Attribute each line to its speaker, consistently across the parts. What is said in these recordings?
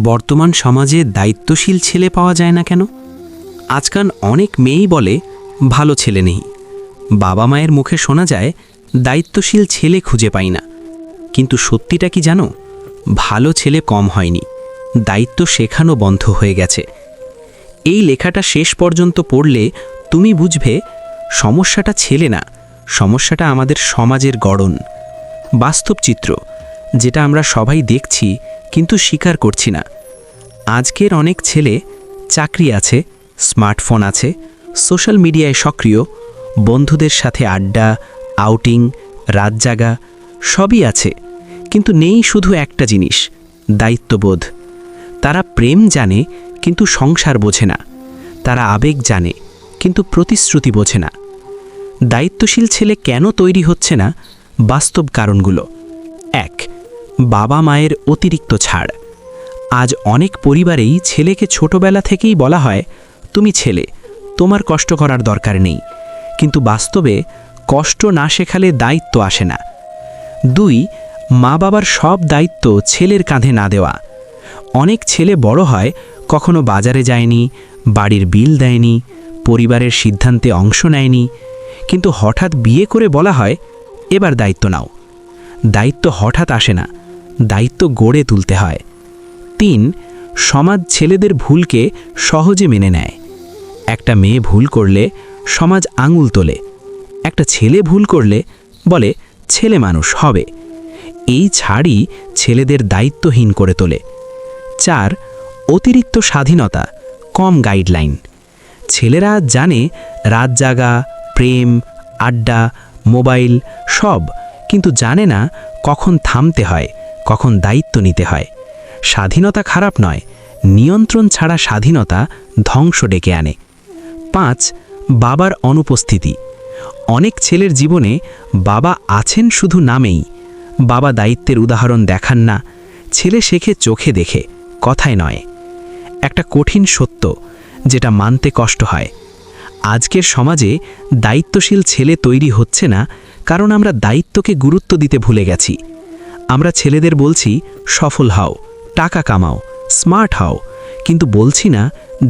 Speaker 1: বর্তমান সমাজে দায়িত্বশীল ছেলে পাওয়া যায় না কেন? আজকাল অনেক মেয়েই বলে ভালো ছেলে নেই। বাবা মায়ের মুখে শোনা যায় দায়িত্বশীল ছেলে খুঁজে পাই না। কিন্তু সত্যিটা কি জানো? ভালো ছেলে কম হয়নি, দায়িত্ব শেখানো বন্ধ হয়ে গেছে। এই লেখাটা শেষ পর্যন্ত পড়লে তুমি বুঝবে সমস্যাটা ছেলে না, সমস্যাটা আমাদের সমাজের গড়ন, বাস্তব চিত্র, যেটা আমরা সবাই দেখছি কিন্তু স্বীকার করছি না। আজকের অনেক ছেলে চাকরি আছে, স্মার্টফোন আছে, সোশ্যাল মিডিয়ায় সক্রিয়, বন্ধুদের সাথে আড্ডা, আউটিং, রাত জাগা সবই আছে, কিন্তু নেই শুধু একটা জিনিস, দায়িত্ববোধ। তারা প্রেম জানে কিন্তু সংসার বোঝে না, তারা আবেগ জানে কিন্তু প্রতিশ্রুতি বোঝে না। দায়িত্বশীল ছেলে কেন তৈরি হচ্ছে না? বাস্তব কারণগুলো। ১. বাবা মায়ের অতিরিক্ত ছাড়। আজ অনেক পরিবারেই ছেলেকে ছোটবেলা থেকেই বলা হয়, তুমি ছেলে, তোমার কষ্ট করার দরকার নেই। কিন্তু বাস্তবে কষ্ট না শেখালে দায়িত্ব আসে না। ২. মা বাবার সব দায়িত্ব ছেলের কাঁধে না দেওয়া। অনেক ছেলে বড় হয়, কখনো বাজারে যায়নি, বাড়ির বিল দেয়নি, পরিবারের সিদ্ধান্তে অংশ নেয়নি, কিন্তু হঠাৎ বিয়ে করে বলা হয়, এবার দায়িত্ব নাও। দায়িত্ব হঠাৎ আসে না, দায়িত্ব গড়ে তুলতে হয়। ৩. সমাজ ছেলেদের ভুলকে সহজে মেনে নেয়। একটা মেয়ে ভুল করলে সমাজ আঙুল তোলে, একটা ছেলে ভুল করলে বলে ছেলে মানুষ হবে। এই ছাড়ই ছেলেদের দায়িত্বহীন করে তোলে। ৪. অতিরিক্ত স্বাধীনতা, কম গাইডলাইন। ছেলেরা জানে রাত জাগা, প্রেম, আড্ডা, মোবাইল সব, কিন্তু জানে না কখন থামতে হয়, কখন দায়িত্ব নিতে হয়। স্বাধীনতা খারাপ নয়, নিয়ন্ত্রণ ছাড়া স্বাধীনতা ধ্বংস ডেকে আনে। ৫. বাবার অনুপস্থিতি। অনেক ছেলের জীবনে বাবা আছেন শুধু নামেই, বাবা দায়িত্বের উদাহরণ দেখান না। ছেলে শেখে চোখে দেখে, কথায় নয়। একটা কঠিন সত্য, যেটা মানতে কষ্ট হয়। আজকের সমাজে দায়িত্বশীল ছেলে তৈরি হচ্ছে না, কারণ আমরা দায়িত্বকে গুরুত্ব দিতে ভুলে গেছি। আমরা ছেলেদের বলছি সফল হও, টাকা কামাও, স্মার্ট হও, কিন্তু বলছি না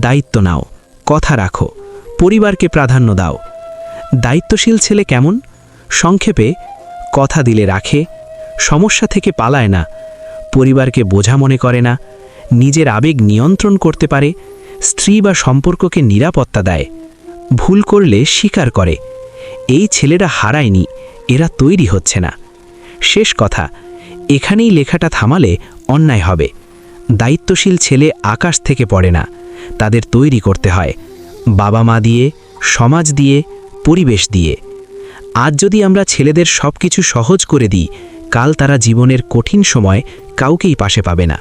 Speaker 1: দায়িত্ব নাও, কথা রাখো, পরিবারকে প্রাধান্য দাও। দায়িত্বশীল ছেলে কেমন? সংক্ষেপে, কথা দিলে রাখে, সমস্যা থেকে পালায় না, পরিবারকে বোঝা মনে করে না, নিজের আবেগ নিয়ন্ত্রণ করতে পারে, স্ত্রী বা সম্পর্ককে নিরাপত্তা দেয়, ভুল করলে স্বীকার করে। এই ছেলেরা হারায়নি, এরা তৈরি হচ্ছে না। শেষ কথা, এখানেই লেখাটা থামালে অন্যায় হবে। দায়িত্বশীল ছেলে আকাশ থেকে পড়ে না, তাদের তৈরি করতে হয় বাবা মা দিয়ে, সমাজ দিয়ে, পরিবেশ দিয়ে। আজ যদি আমরা ছেলেদের সব কিছু সহজ করে দিই, কাল তারা জীবনের কঠিন সময় কাউকেই পাশে পাবে না।